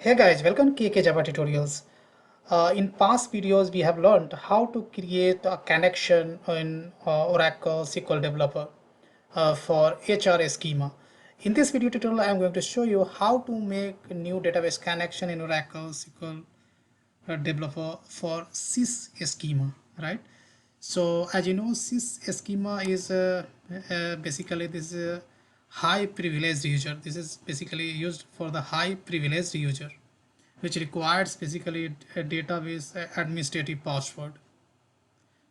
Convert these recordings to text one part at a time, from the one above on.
Hey guys, welcome to KK Java Tutorials. In past videos, we have learned how to create a connection in Oracle SQL Developer for HR schema. In this video tutorial, I am going to show you how to make a new database connection in Oracle SQL Developer for sys schema, right? So as you know, sys schema is basically this high privileged user. This is basically used for the high privileged user, which requires basically a database administrative password.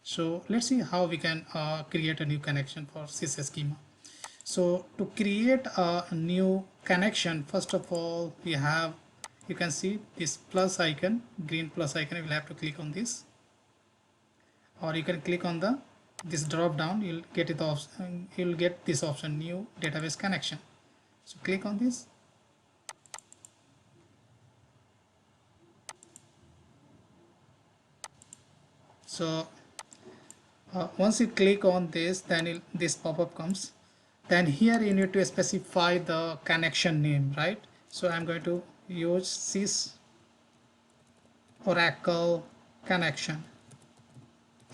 So let's see how we can create a new connection for sys schema. So to create a new connection, first of all, we have, you can see this plus icon, green plus icon. You will have to click on this, or you can click on the this drop down. You'll get it option. You'll get this option, new database connection. So click on this. So once you click on this, then this pop-up comes. Then here you need to specify the connection name, right? So I'm going to use sys Oracle connection.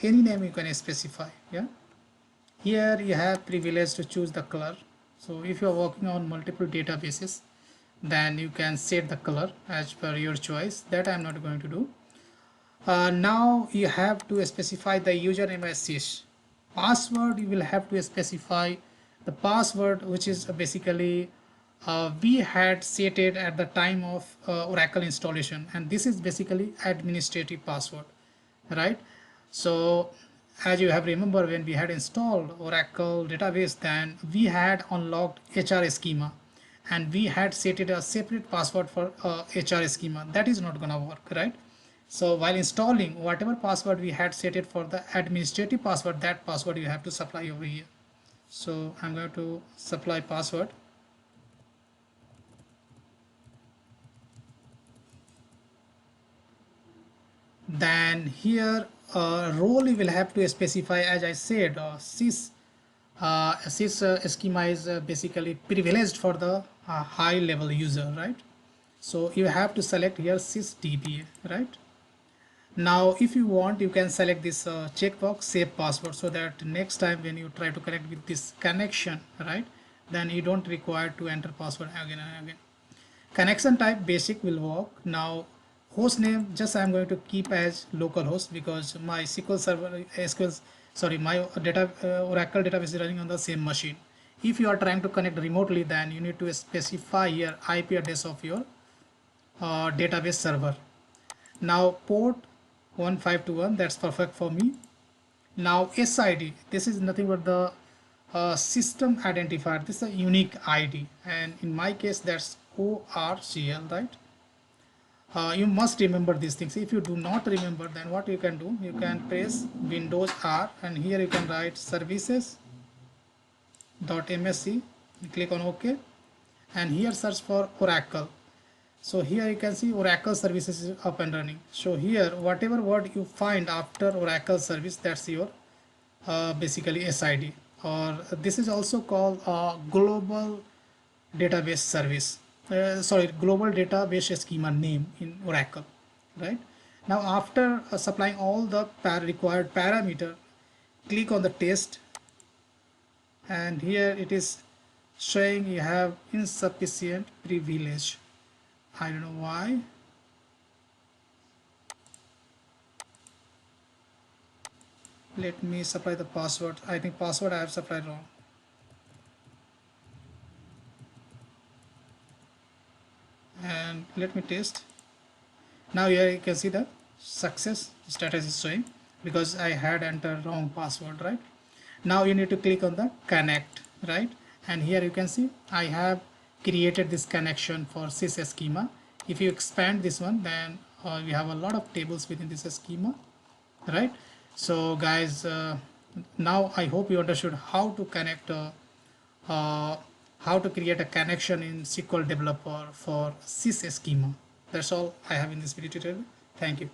Any name you can specify. Yeah. Here you have privilege to choose the color. So if you are working on multiple databases, then you can set the color as per your choice. That I'm not going to do. Now you have to specify the username as sys. Password, you will have to specify the password, which is basically we had set it at the time of Oracle installation, and this is basically administrative password, right? So as you have remember, when we had installed Oracle database, then we had unlocked HR schema and we had set it a separate password for HR schema. That is not gonna work, right? So while installing, whatever password we had set it for the administrative password, that password you have to supply over here. So I'm going to supply password. Then here role you will have to specify, as I said, sys schema is basically privileged for the high level user, right? So you have to select here sysdba, right? Now if you want, you can select this checkbox save password, so that next time when you try to connect with this connection, right, then you don't require to enter password again and again. Connection type basic will work. Now host name, just I'm going to keep as localhost because my SQL server my data Oracle database is running on the same machine. If you are trying to connect remotely, then you need to specify here IP address of your database server. Now port 1521, that's perfect for me. Now SID, this is nothing but the system identifier. This is a unique ID, and in my case that's ORCL, right? You must remember these things. If you do not remember, then what you can do, you can press Windows R, and here you can write services.msc, click on OK, and here search for Oracle. So here you can see Oracle services is up and running. So here whatever word you find after Oracle service, that's your basically SID, or this is also called global database service. Global database schema name in Oracle, right? Now after supplying all the required parameter, click on the test, and here it is showing you have insufficient privilege. I don't know why. Let me supply the password. I think password I have supplied wrong. And let me test. Now here you can see the success status is showing because I had entered wrong password, right? Now you need to click on the connect, right? And here you can see I have created this connection for sys schema. If you expand this one, then we have a lot of tables within this schema, right? So guys, now I hope you understood how to connect how to create a connection in SQL Developer for sys schema. That's all I have in this video tutorial. Thank you.